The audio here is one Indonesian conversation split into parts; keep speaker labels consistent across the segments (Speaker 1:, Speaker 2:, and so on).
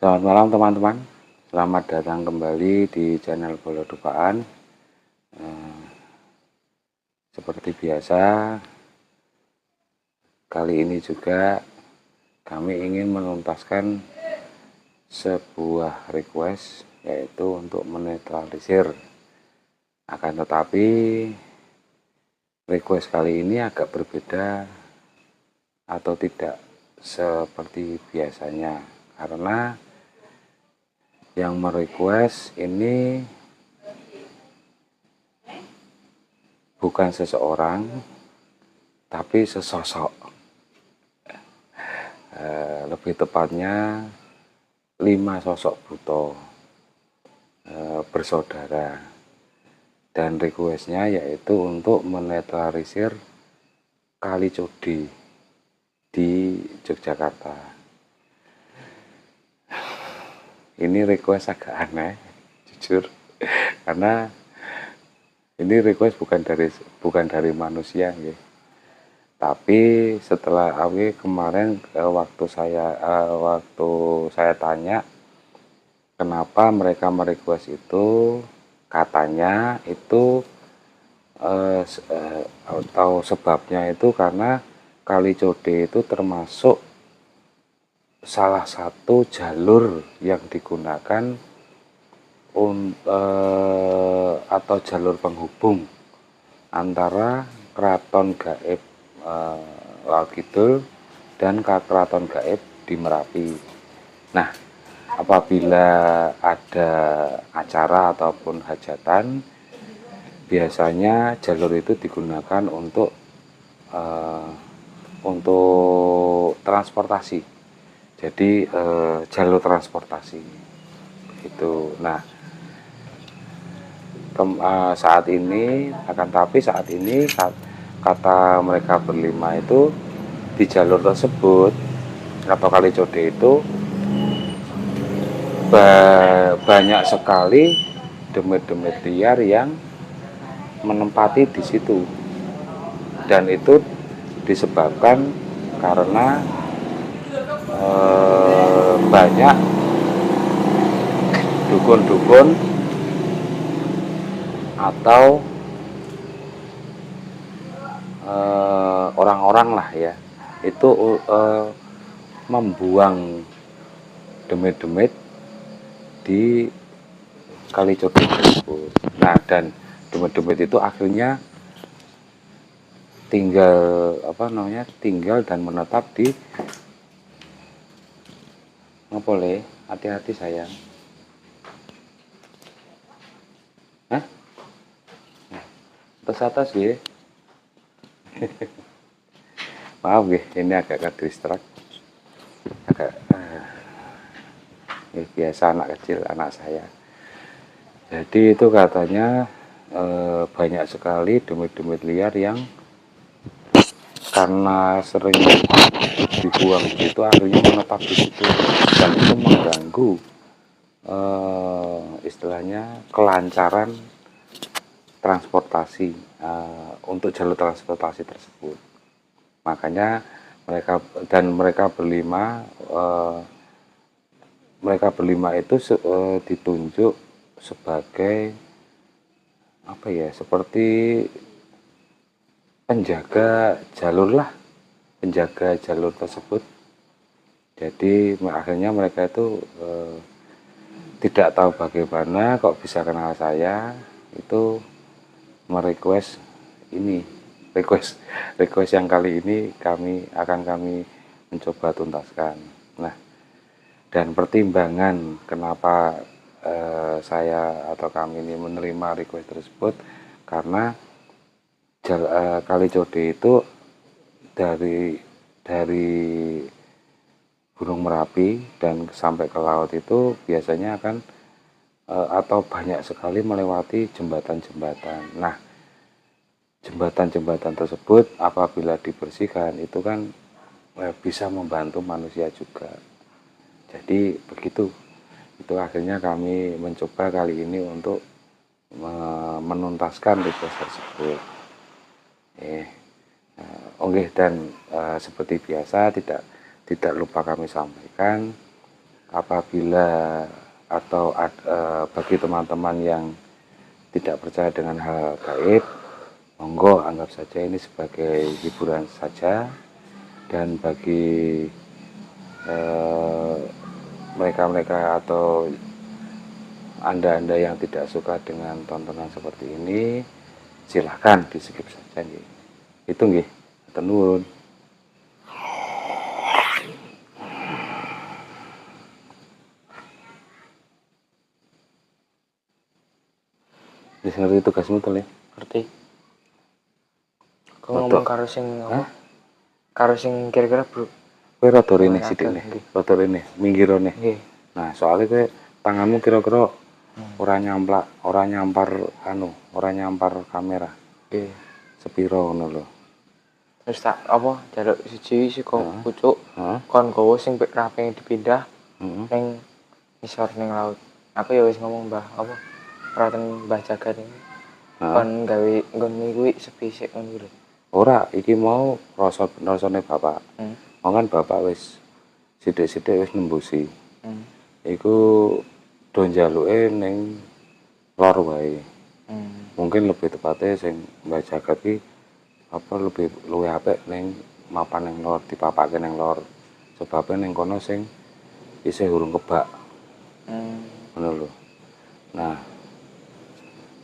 Speaker 1: Selamat malam teman-teman, selamat datang kembali di channel Bola Dupaan. Seperti biasa, kali ini juga kami ingin menuntaskan sebuah request, yaitu untuk menetralisir. Akan tetapi request kali ini agak berbeda atau tidak seperti biasanya, karena yang merequest ini bukan seseorang, tapi sesosok. Lebih tepatnya 5 sosok buto bersaudara. Dan requestnya yaitu untuk menetralisir Kali Codi di Yogyakarta. Ini request agak aneh, jujur, karena ini request bukan dari manusia, ya. Tapi setelah kemarin waktu saya tanya kenapa mereka merequest itu, katanya itu atau sebabnya itu karena Kali Codi itu termasuk salah satu jalur yang digunakan atau jalur penghubung antara Keraton Gaib Laut Kidul dan Keraton Gaib di Merapi. Nah, apabila ada acara ataupun hajatan, biasanya jalur itu digunakan untuk transportasi. Jadi jalur transportasi itu. Nah, saat ini kata mereka berlima itu di jalur tersebut atau Kali Codi itu banyak sekali demit-demit liar yang menempati di situ, dan itu disebabkan karena banyak dukun-dukun atau orang-orang lah ya, itu membuang demit-demit di Kali Codi tersebut. Nah, dan demit-demit itu akhirnya tinggal dan menetap di ngepole. Hati-hati sayang. Hah? Atas ya. Maaf ya, ini agak ke-distract. Agak biasa anak kecil, anak saya. Jadi itu katanya banyak sekali demit-demit liar yang karena sering dibuang di situ akhirnya menetap di situ, dan itu mengganggu istilahnya kelancaran transportasi untuk jalur transportasi tersebut. Makanya mereka berlima itu ditunjuk sebagai apa ya, seperti penjaga jalur tersebut. Jadi akhirnya mereka itu tidak tahu bagaimana kok bisa kenal saya, itu merequest ini, request yang kali ini akan kami mencoba tuntaskan. Nah, dan pertimbangan kenapa saya atau kami ini menerima request tersebut, karena Kali Codi itu dari Gunung Merapi dan sampai ke laut itu biasanya akan atau banyak sekali melewati jembatan-jembatan. Nah, jembatan-jembatan tersebut apabila dibersihkan itu kan bisa membantu manusia juga. Jadi begitu. Itu akhirnya kami mencoba kali ini untuk menuntaskan request tersebut. Oke, dan seperti biasa tidak lupa kami sampaikan apabila atau bagi teman-teman yang tidak percaya dengan hal gaib, monggo anggap saja ini sebagai hiburan saja. Dan bagi mereka-mereka atau Anda-anda yang tidak suka dengan tontonan seperti ini, silahkan di skip saja nggih. Itu nggih, hatur nuwun. Wis ngerti tugasmu to, Le?
Speaker 2: Ngerti. Kau ngomong karo sing apa? Karo sing kira-kira bro.
Speaker 1: Kowe rada rene sithik nih. Rada rene, minggir rene.
Speaker 2: Nggih.
Speaker 1: Nah, soalnya kowe tanganmu kira-kira ora nyampar ora nyampar kamera.
Speaker 2: Nggih.
Speaker 1: Sepiro ngono lho.
Speaker 2: Terus tak apa jaluk siji saka pucuk kon gowo sing raping dipindah ning ngisor ning laut. Aku ya wis ngomong Mbah apa peralatan Mbah Jagat ini. Kon gawe nggon kuwi sepi sik ngono lho.
Speaker 1: Ora, iki mau rasane bapak. Kan bapak wis sithik-sithik wis nembusi. Iku do njaluke ning lor wae. Mungkin lebih tepatnya sing Mbah Jagat iki apa lebih luwih apik ning mapan ning lor, dipapake ning lor. Sebabnya ning kono sing isih urung kebak. Ngono lho. Nah,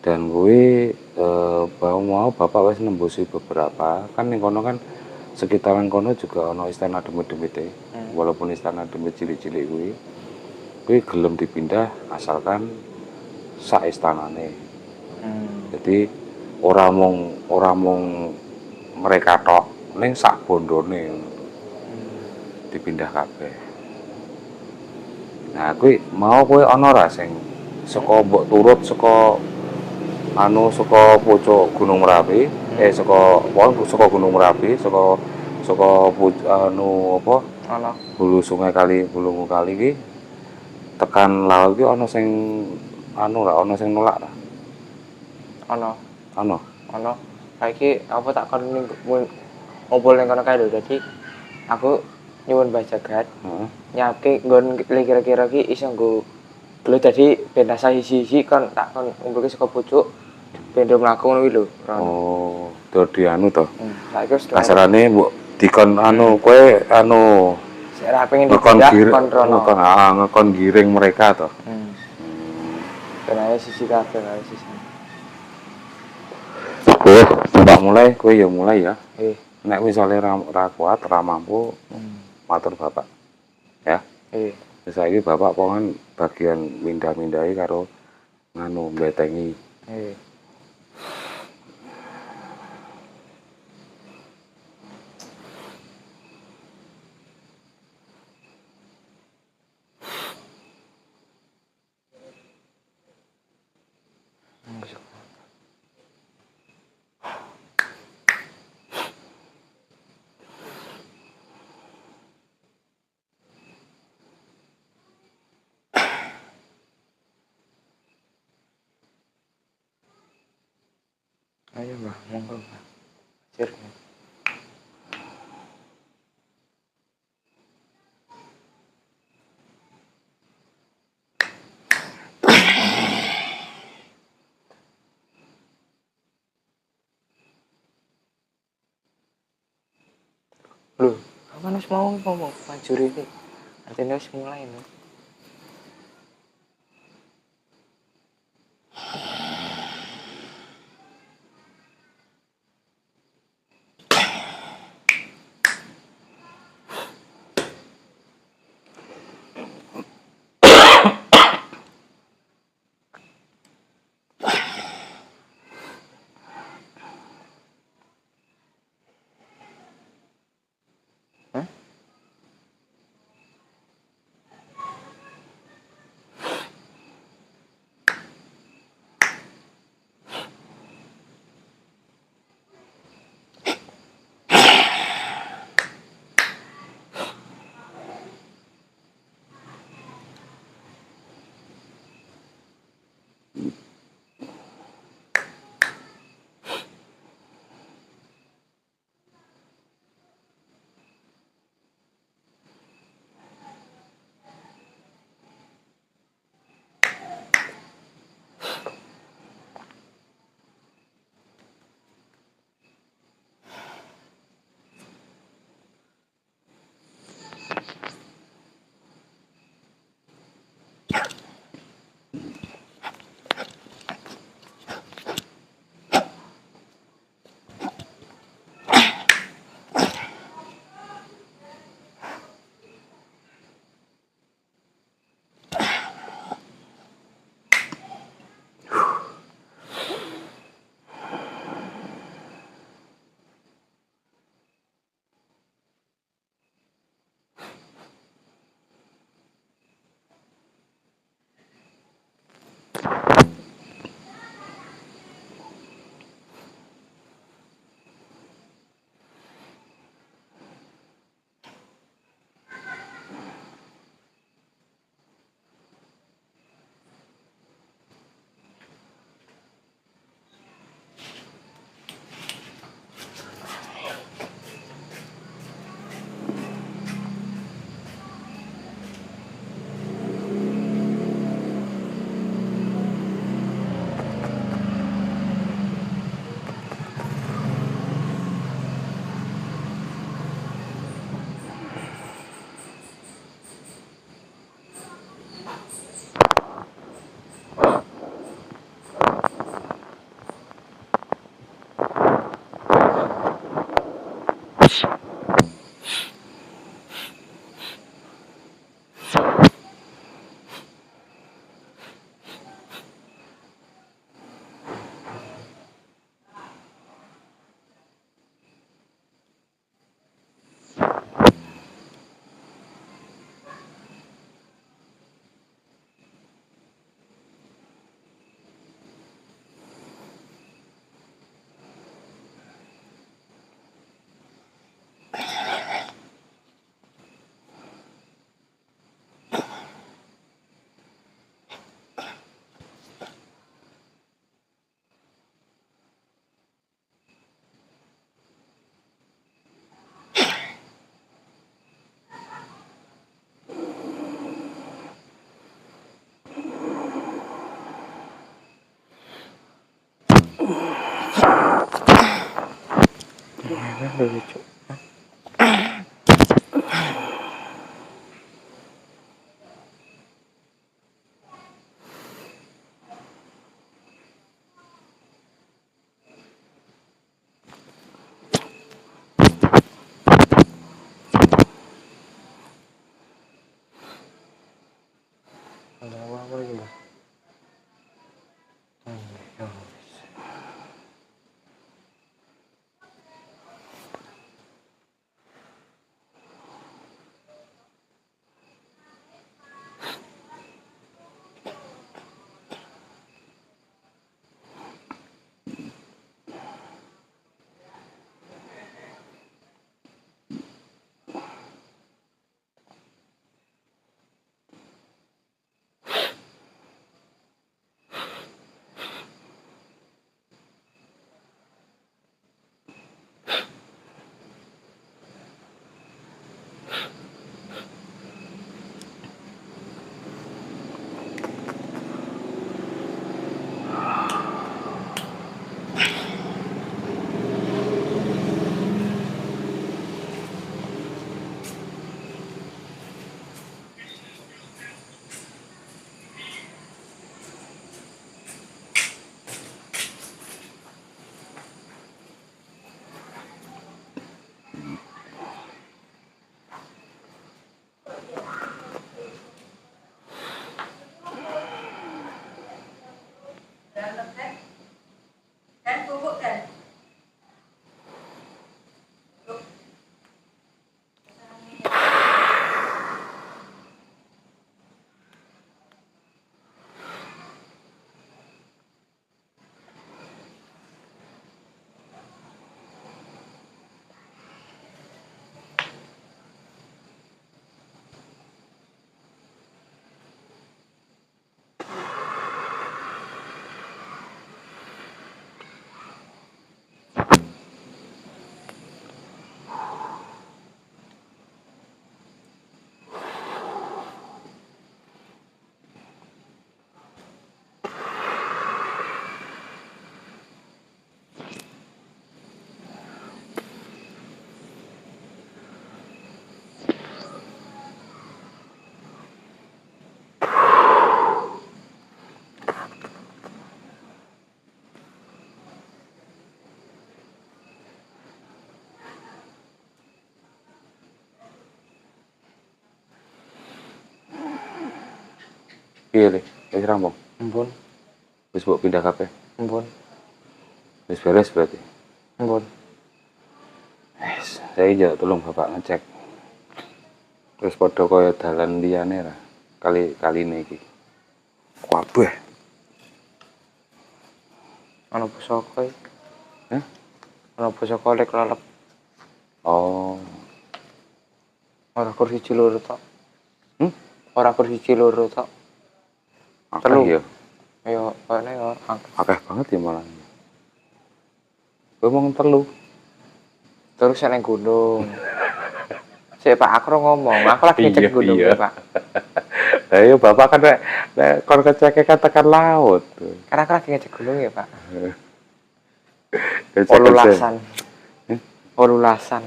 Speaker 1: dan kuwi mau bapak wis nembusi beberapa kan ning kono kan sekitaran kono juga ana istana demit-demite. Walaupun istana demit cilik-cilik kuwi gelem dipindah asalkan sak istanane. Jadi ora mung mereka tok ning sak bondone dipindah kabeh. Nah, kuwi mau kowe ana ra sing saka mbok turut saka saka pucuk Gunung Merapi, saka Gunung Merapi, saka apa? Hulu Kali iki tekan laut iki ana sing ana sing nolak ta?
Speaker 2: Ana. Saiki apa tak kon ngumpul ning kono kae lho. Dadi aku nyuwun Mbah Jagat. Nyiapke nggon kira-kira iki iso nggo lho dadi ben rasa siji-siji kon tak kon ngumpulke saka pucuk ben mlaku ngono kuwi lho.
Speaker 1: Oh, dadi to.
Speaker 2: Saiki wis
Speaker 1: kasarane mbok dikon kowe
Speaker 2: sik ra pengen dipindah kon rono.
Speaker 1: Ngekon giring mereka to.
Speaker 2: Ben ae siji kabeh ae siji.
Speaker 1: Coba mulai, kowe ya mulai ya. Nek misale ra kuat, ra mampu, matur bapak. Ya. Terus saiki bapak pongan bagian mindah-mindahi karo mbetengi.
Speaker 2: Ayo Mbah, monggo Mbah. Sir. Lho, kapan wis mau ngomong manjur iki? Artinya wis mulai lho. lucu. Ada apa lagi, Mbak? Ya.
Speaker 1: Piye le? Wis rampung.
Speaker 2: Ampun,
Speaker 1: Wis mbok pindah kabeh.
Speaker 2: ampun,
Speaker 1: Wis beres berarti.
Speaker 2: ampun.
Speaker 1: Saya njak tolong Bapak ngecek. Terus padha kaya dalan liyane ra. Kaline iki. Kabeh.
Speaker 2: Ana pusaka iki.
Speaker 1: Hah?
Speaker 2: Ana pusaka lek lelep.
Speaker 1: Oh.
Speaker 2: Ora kursi cilur tok.
Speaker 1: Hmm?
Speaker 2: Ora kursi cilur tok.
Speaker 1: Akeh
Speaker 2: Telu.
Speaker 1: ya.
Speaker 2: Ayo, kene ya.
Speaker 1: Akeh banget ya malah. Kowe mong telu.
Speaker 2: Terus nek gunung. Sik Pak, aku ngomong, aku lagi cek gunung ya, Pak.
Speaker 1: Lah iya Bapak kan nek kon keceke kan tekan laut.
Speaker 2: Karena aku lagi ngecek gunung ya, Pak.
Speaker 1: Kecek-kecek.
Speaker 2: Olulasan. Olulasan.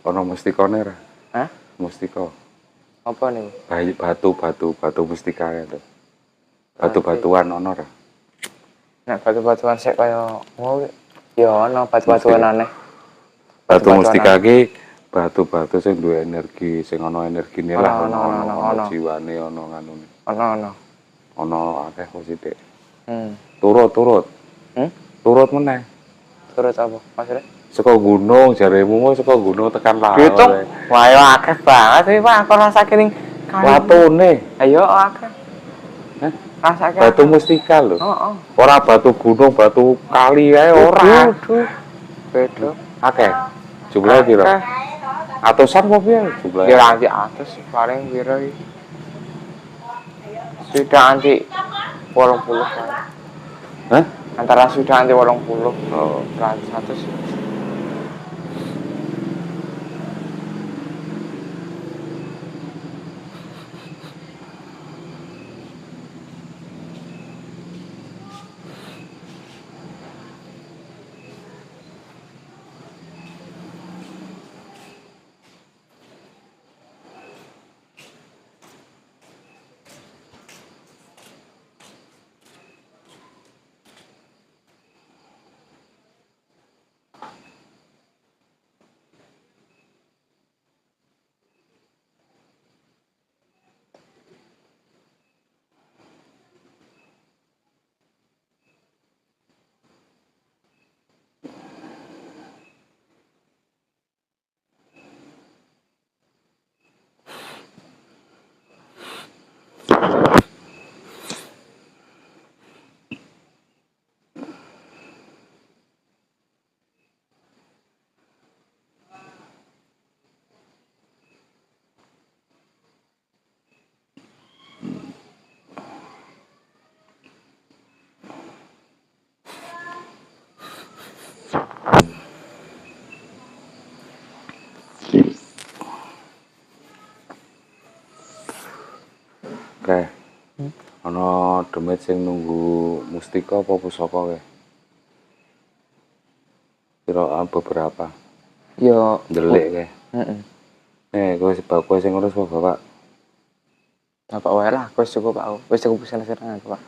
Speaker 1: Ono mustikane ra?
Speaker 2: Hah?
Speaker 1: Mustika.
Speaker 2: Apa nih?
Speaker 1: Batu mustika ya to. Batu-batuan ono ra?
Speaker 2: Nek batu-batuan sik kaya mau ya ono batu-batuan aneh.
Speaker 1: Batu mustika ki batu-batu sing duwe energi, sing ana energine lah, ono jiwane, ono nganune.
Speaker 2: Ono.
Speaker 1: Ono akeh kok sithik.
Speaker 2: Hmm.
Speaker 1: Turut. Turut meneh.
Speaker 2: Turut apa? Maksudnya?
Speaker 1: Saka gunung jaremu mau saka gunung tekan laut.
Speaker 2: Gitu. Wah, ya akeh banget iki, Pak. Aku rasake ning
Speaker 1: Watune.
Speaker 2: Ayo akeh.
Speaker 1: Hah?
Speaker 2: Rasake
Speaker 1: Batu mustika lho.
Speaker 2: Heeh.
Speaker 1: Ora batu gunung, batu kali kae ora.
Speaker 2: Beda.
Speaker 1: Akeh. Jumlahe piro? Atusan apa piye jumlahe?
Speaker 2: Ya nanti atus paling piro iki? Sudah anti 80 kan.
Speaker 1: Hah?
Speaker 2: Antara sudah anti 80.
Speaker 1: Oh,
Speaker 2: 100.
Speaker 1: Oke. Ana demit sing nunggu mustika apa pusaka kae? Kira beberapa.
Speaker 2: Yo
Speaker 1: Ndelik kae. Kowe sing ngurus apa bapak?
Speaker 2: Bapak wae lah, wis cukup aku. Wis cukup seneng-seneng aku, Pak.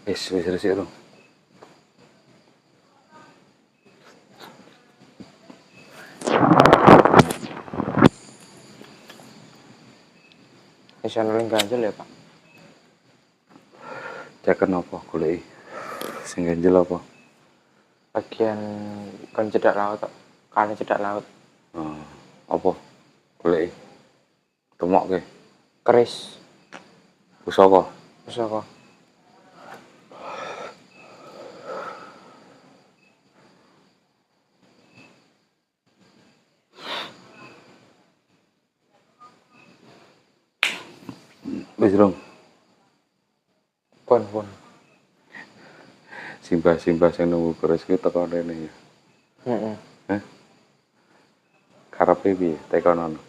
Speaker 1: Wis resik dong.
Speaker 2: Wis ana ning ganjel ya, Pak.
Speaker 1: Ceken apa goleki? Sing ganjel apa?
Speaker 2: Bagian kon cedak laut tok. Kan cedak laut.
Speaker 1: Apa? Goleki. Temokke.
Speaker 2: Keris.
Speaker 1: Pusaka.
Speaker 2: Pusaka.
Speaker 1: Wis dong.
Speaker 2: Pun.
Speaker 1: Simbah-simbah sing nunggu keris ki teko rene ya. Hah? Karepe piye tekonono?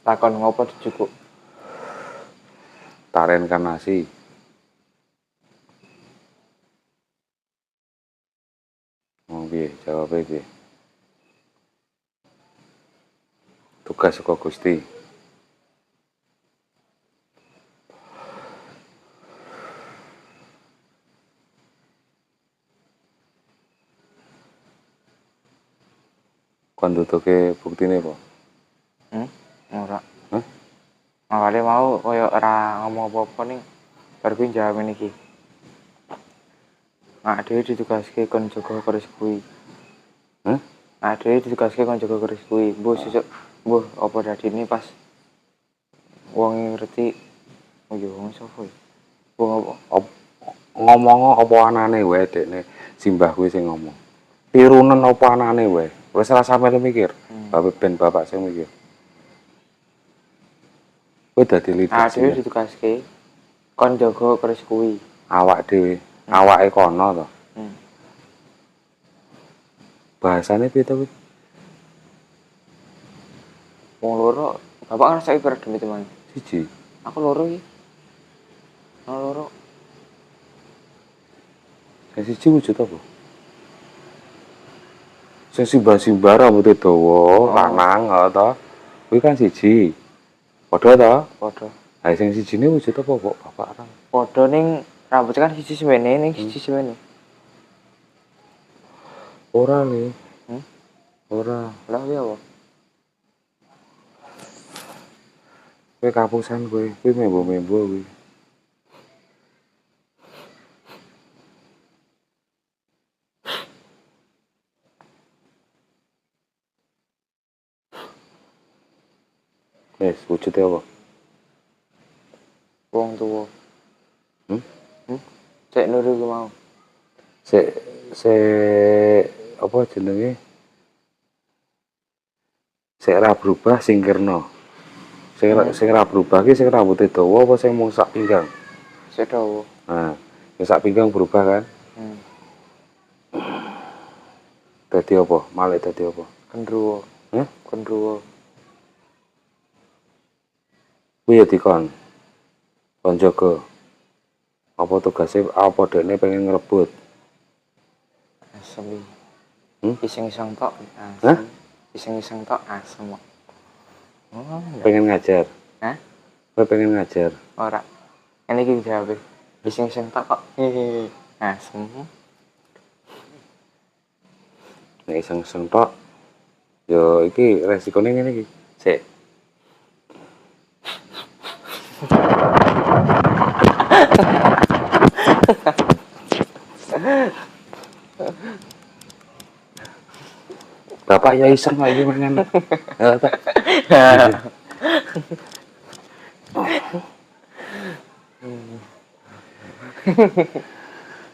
Speaker 2: Takon ngopo dijukuk?
Speaker 1: Reinkarnasi. Piye jawabe piye? Tugas saka Gusti. Kon duduke buktine apa?
Speaker 2: Ora.
Speaker 1: Hah?
Speaker 2: Awale mau koyo ora ngomong apa-apa ning bar kuwi jawab ngene iki. Nek dhewe ditugaske kon jaga keris kuwi. Nek dhewe ditugaske kon jaga keris kuwi. Mbuh sesuk apa dadine pas wong ngerti yo wong sapa ya? Wong apa?
Speaker 1: Ngomong apa anane wae dekne simbah kuwi sing ngomong. Pirunen apa anane wae. Wis ora sampe mikir. Ben bapak sing mikir. Kowe dadi leader.
Speaker 2: Dhewe ditugaske kon jaga keris kuwi.
Speaker 1: Awak dhewe, awake kono to. Bahasane piye to kuwi?
Speaker 2: Wong loro, bapak kan saiki ber demit teman.
Speaker 1: Siji.
Speaker 2: Aku loro iki. Loro.
Speaker 1: Sing siji wujud apa? Sing simbah-simbah rambute dawa, lanang to. Kuwi kan siji. Padha to?
Speaker 2: Padha.
Speaker 1: Ha sing sijine wujud apa kok bapak ra?
Speaker 2: Padha ning rambutnya kan siji semene ning siji semene.
Speaker 1: Ora nih. Ora.
Speaker 2: Lah piye apa?
Speaker 1: Kowe kapusan kowe membo-membo kuwi. Wes, wujude apa?
Speaker 2: Wong tuwa. Cek nuru ku mau.
Speaker 1: Apa jenenge? Sik ra berubah sing kirna. Sing ra berubah ki sing rambute dawa apa sing mung sak pinggang?
Speaker 2: Sik dawa.
Speaker 1: Nah, sing sak pinggang berubah kan? Dadi apa? Malih dadi apa?
Speaker 2: Kendruwo. Kendruwo.
Speaker 1: Kuwi ya dikon. Kon jaga. Apa tugasnya apa dekne pengen ngrebut?
Speaker 2: Asem. Iseng-iseng tok.
Speaker 1: Hah?
Speaker 2: Iseng-iseng tok asem.
Speaker 1: Pengen ngajar.
Speaker 2: Hah?
Speaker 1: Kowe pengen ngajar.
Speaker 2: Ora. Ngene iki jawabe. Iseng-iseng tok kok. Asem.
Speaker 1: Nek iseng-iseng tok yo iki resikone ngene iki. Sik. bapak ya iseng lagi mengen. Ya ta.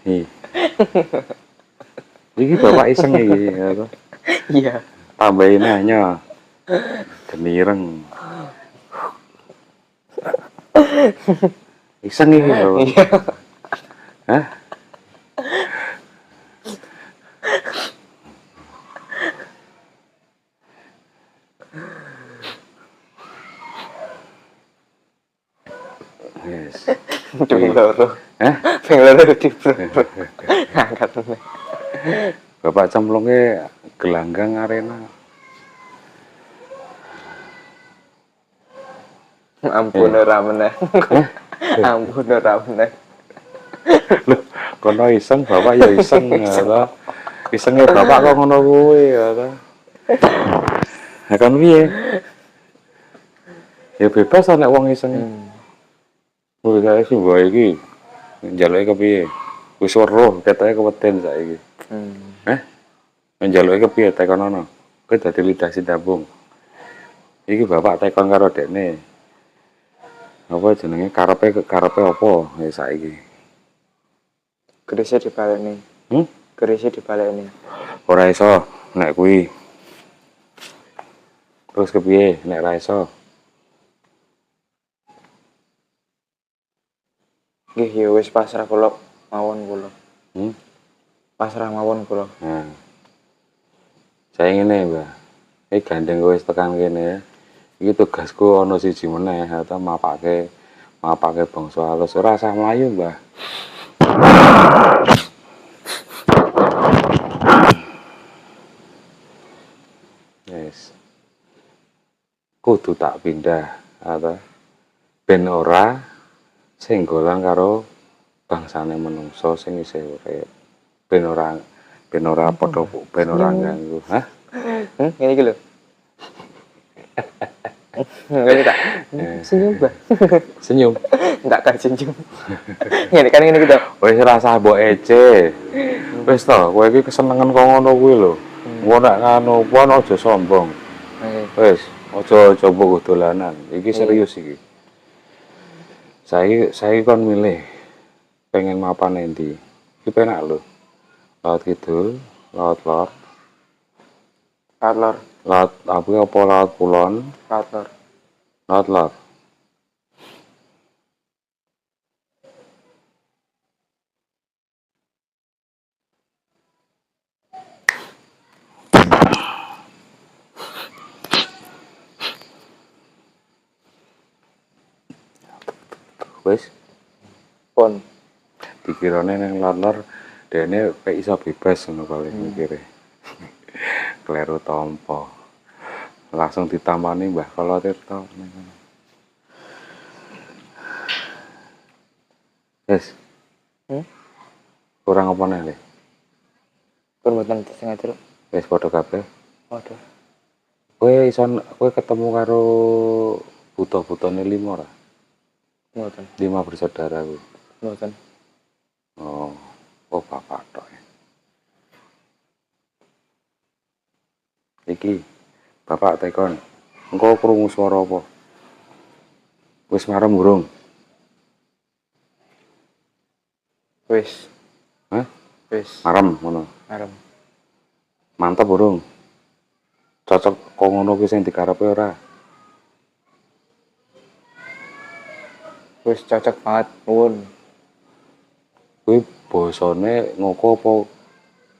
Speaker 1: Ih. Iki bapak iseng iki ya ta.
Speaker 2: Iya.
Speaker 1: Tambahin aja. Gemireng. Iseng iki bapak.
Speaker 2: Iya.
Speaker 1: Hah? Yes.
Speaker 2: Ping loro.
Speaker 1: Hah?
Speaker 2: Ping loro diblok. Angkat.
Speaker 1: Bapak cemplungnya gelanggang arena.
Speaker 2: Ampun ora meneh. Ampun ora meneh.
Speaker 1: Loh, kono iseng bapak ya iseng ya ta. Isenge bapak kok ngono kuwi ya ta. Nah kan piye? Ya bebas nek wong iseng. Kuwi kae sih wae iki. Njaluke kepiye? Wis weruh ketoke keweden saiki. Njaluke kepiye tekonono? Kowe dadi lidah sindambung. Iki bapak tekon karo dekne. Apa jenenge karepe apa ya saiki?
Speaker 2: Kerisnya dibaleni. Kerisnya dibaleni.
Speaker 1: Ora iso nek kuwi. Terus kepiye nek ra iso?
Speaker 2: Nggih ya wis pasrah kula mawon kula. Pasrah mawon kula.
Speaker 1: Nah. Saya ngene, Mbah. Iki gandeng kowe wis tekan kene. Iki tugasku ana siji meneh atau mapake bangsa halus ora usah mlayu, Mbah. Yes. Kudu tak pindah atau ben ora sing golang karo bangsane menungso sing isih urip. Ben ora padha ben ora ganggu. Hah?
Speaker 2: Ngene iki lho. Ngene tak. Senyum, Mbah.
Speaker 1: Senyum.
Speaker 2: Enggak kan senyum. Ngene kan ngene iki to.
Speaker 1: Wis rasa mbok ece. Wis to, kowe iki kesenengan kok ngono kuwi lho. Engko nek ngono kuwi aja sombong. Wis, aja mbok dolanan. Iki serius iki. Saya kon milih pengen mapan endi. Iki penak lho. Laut Kidul, Laut Lor.
Speaker 2: Laut Lor.
Speaker 1: Laut apa Laut Kulon?
Speaker 2: Laut Lor.
Speaker 1: Laut Lor. Wis
Speaker 2: Pon.
Speaker 1: dikirane ning Laut Lor dene kayak iso bebas ngono kali mikire. Kleru tompo. Langsung ditamani Mbah Kala Tirta. Yes. Kurang apa nih?
Speaker 2: Pun mboten sing ngatur.
Speaker 1: Wis padha kabeh.
Speaker 2: Waduh.
Speaker 1: Kowe ketemu karo buta-butane 5 ora?
Speaker 2: Mboten.
Speaker 1: 5 bersaudara kuwi.
Speaker 2: Mboten.
Speaker 1: Oh bapak tok. Iki bapak tekon. Engko krungu swara apa? Wis marem urung?
Speaker 2: Wis.
Speaker 1: Hah?
Speaker 2: Wis.
Speaker 1: Marem ngono.
Speaker 2: Marem.
Speaker 1: Mantep urung? Cocok kok ngono kuwi sing dikarepe ora?
Speaker 2: Wis cocok banget nuwun.
Speaker 1: Kuwi basane ngoko apa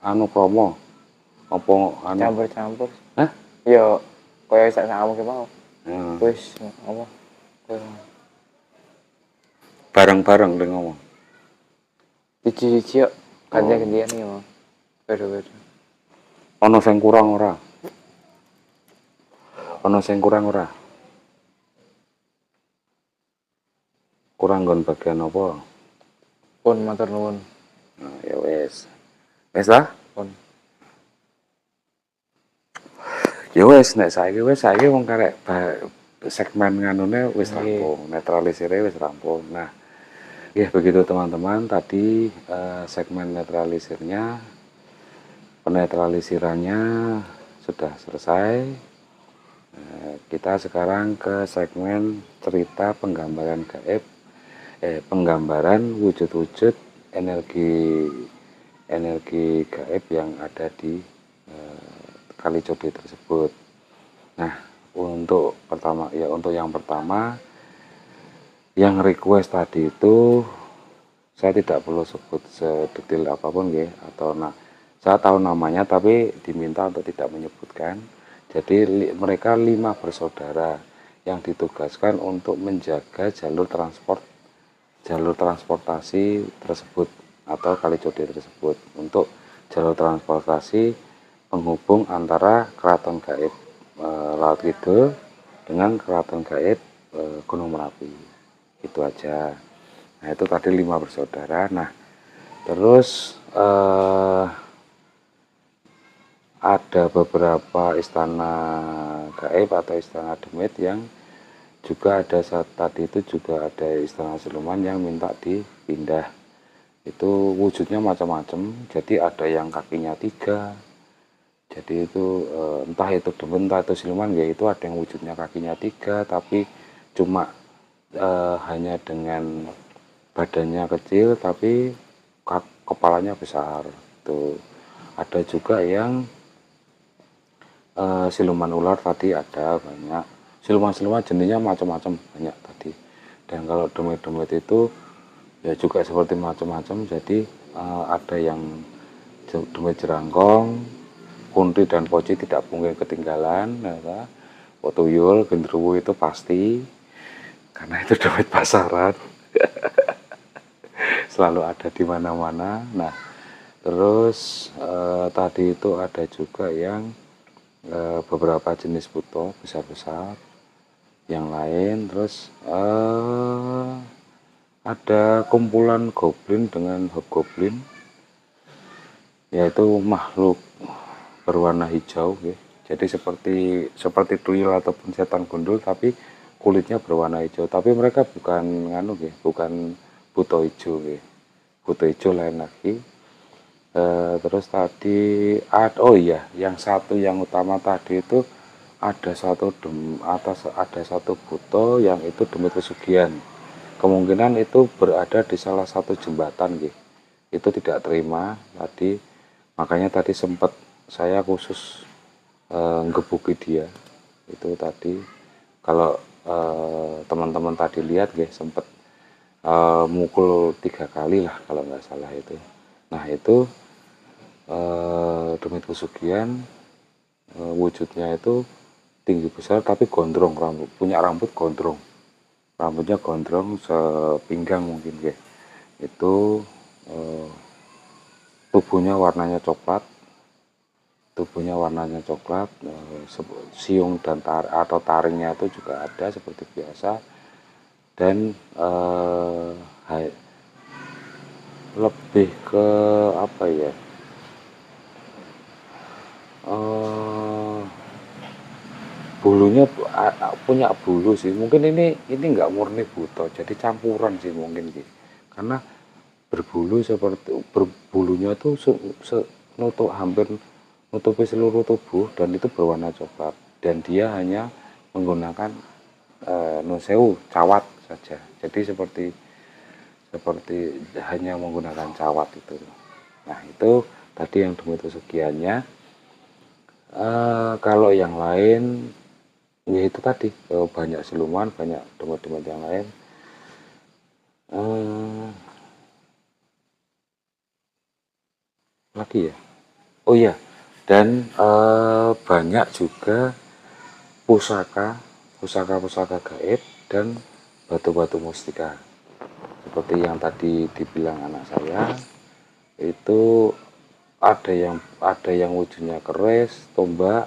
Speaker 1: anu kromo? Apa anu
Speaker 2: Campur-campur.
Speaker 1: Hah?
Speaker 2: Ya kaya sak kamu ki mau.
Speaker 1: Hmm.
Speaker 2: Wis apa?
Speaker 1: Bareng-bareng le ngomong.
Speaker 2: Cici-cici yo ganti-gantian ya mau. Beda-beda.
Speaker 1: Ana sing kurang ora? Ana sing kurang ora? Kurang nggon bagian apa?
Speaker 2: Pun matur nuwun.
Speaker 1: Nah, ya wis. Wis lah?
Speaker 2: Pun.
Speaker 1: Ya wis nek saiki wong karek segmen nganune wis rampung, netralisire wis rampung. Nah, ya begitu teman-teman tadi segmen penetralisirannya sudah selesai. Kita sekarang ke segmen cerita penggambaran gaib, penggambaran wujud-wujud energi gaib yang ada di Kali Code tersebut. Nah, untuk yang pertama yang request tadi itu saya tidak perlu sebut sedetail apapun ya, atau saya tahu namanya tapi diminta untuk tidak menyebutkan. Jadi mereka 5 bersaudara yang ditugaskan untuk menjaga jalur transportasi tersebut atau Kali Code tersebut, untuk jalur transportasi penghubung antara keraton gaib Laut Kidul dengan keraton gaib Gunung Merapi. Itu aja. Nah, itu tadi 5 bersaudara. Nah, terus ada beberapa istana gaib atau istana demit yang juga ada saat tadi itu juga ada istana siluman yang minta dipindah. Itu wujudnya macam-macam. Jadi ada yang kakinya 3. Jadi itu entah itu demit entah itu siluman ya, itu ada yang wujudnya kakinya 3 tapi cuma hanya dengan badannya kecil tapi kepalanya besar. Tuh. Ada juga yang siluman ular tadi, ada banyak siluman jenisnya macam-macam banyak tadi. Dan kalau demit-demit itu ya juga seperti macam-macam. Jadi ada yang demit jerangkong, kunti dan poci tidak mungkin ketinggalan, ya. Tuyul, genderuwo itu pasti karena itu demit pasaran. Selalu ada di mana-mana. Nah, terus tadi itu ada juga yang beberapa jenis buto besar-besar yang lain. Terus ada kumpulan goblin dengan hobgoblin, yaitu makhluk berwarna hijau ya. Jadi seperti tuyul ataupun setan gundul tapi kulitnya berwarna hijau, tapi mereka bukan bukan buto hijau ya. Buto hijau lain lagi. Terus tadi yang satu yang utama tadi itu ada satu buto yang itu demit pesugihan. Kemungkinan itu berada di salah satu jembatan gitu. Itu tidak terima tadi, makanya tadi sempat saya khusus ngebuki dia. Itu tadi kalau teman-teman tadi lihat sempat mukul 3 kali lah kalau nggak salah itu. Nah, itu demit pesugihan wujudnya itu tinggi besar tapi gondrong, punya rambut gondrong, rambutnya gondrong sepinggang mungkin ya. Itu tubuhnya warnanya coklat, siung dan atau taringnya itu juga ada seperti biasa. Dan lebih ke apa ya, bulunya punya bulu sih, mungkin ini nggak murni buto, jadi campuran sih mungkin gitu. Karena berbulunya tuh hampir nutupi seluruh tubuh dan itu berwarna coklat, dan dia hanya menggunakan nusewu cawat saja. Jadi seperti hanya menggunakan cawat itu. Nah, itu tadi yang demit pesugihannya. Kalau yang lain ya itu tadi banyak siluman, banyak demit-demit yang lain. Lagi ya, oh iya, dan banyak juga pusaka gaib dan batu-batu mustika seperti yang tadi dibilang anak saya. Itu ada yang wujudnya keris, tombak,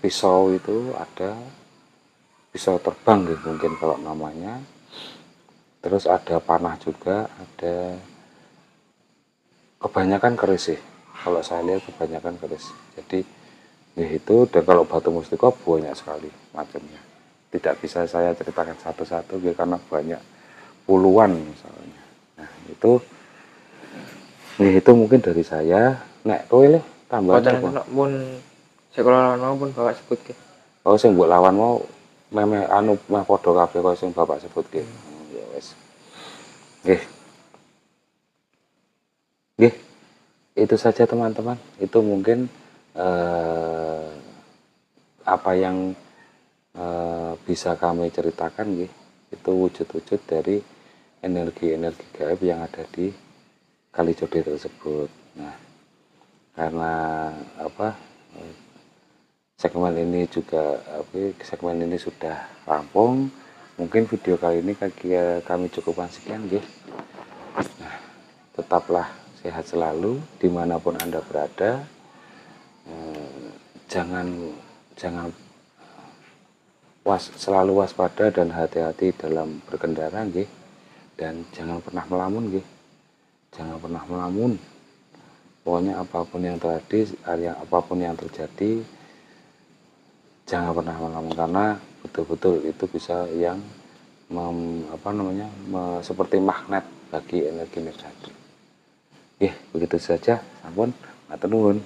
Speaker 1: pisau, itu ada pisau terbang gitu mungkin kalau namanya. Terus ada panah juga, ada kebanyakan keris sih, kalau saya lihat kebanyakan keris. Jadi ya itu. Dan kalau batu mustika banyak sekali macamnya, tidak bisa saya ceritakan satu-satu ya, karena banyak puluhan misalnya. Nah, itu mungkin dari saya. Nek kowe le tambahan
Speaker 2: boten
Speaker 1: apa?
Speaker 2: enten pun sekolah mau pun bapak sebut ke.
Speaker 1: Oh sing mbok lawan mau meme anu meh padha kabeh kaya sing Bapak sebutke. Ya wis. Nggih. Nggih, itu saja teman-teman. Itu mungkin eh, apa yang bisa kami ceritakan nggih. Itu wujud-wujud dari energi-energi gaib yang ada di Kalijodo tersebut. Nah, karena apa segmen ini juga segmen ini sudah rampung, mungkin video kali ini kami cukupkan sekian nggih. Nah, tetaplah sehat selalu dimanapun Anda berada. Jangan jangan selalu waspada dan hati-hati dalam berkendara nggih. Dan jangan pernah melamun nggih. Jangan pernah melamun. Pokoknya apapun yang terjadi, jangan pernah melamun karena betul-betul itu bisa yang seperti magnet bagi energi negatif. Begitu saja. Sampun, matur nuwun.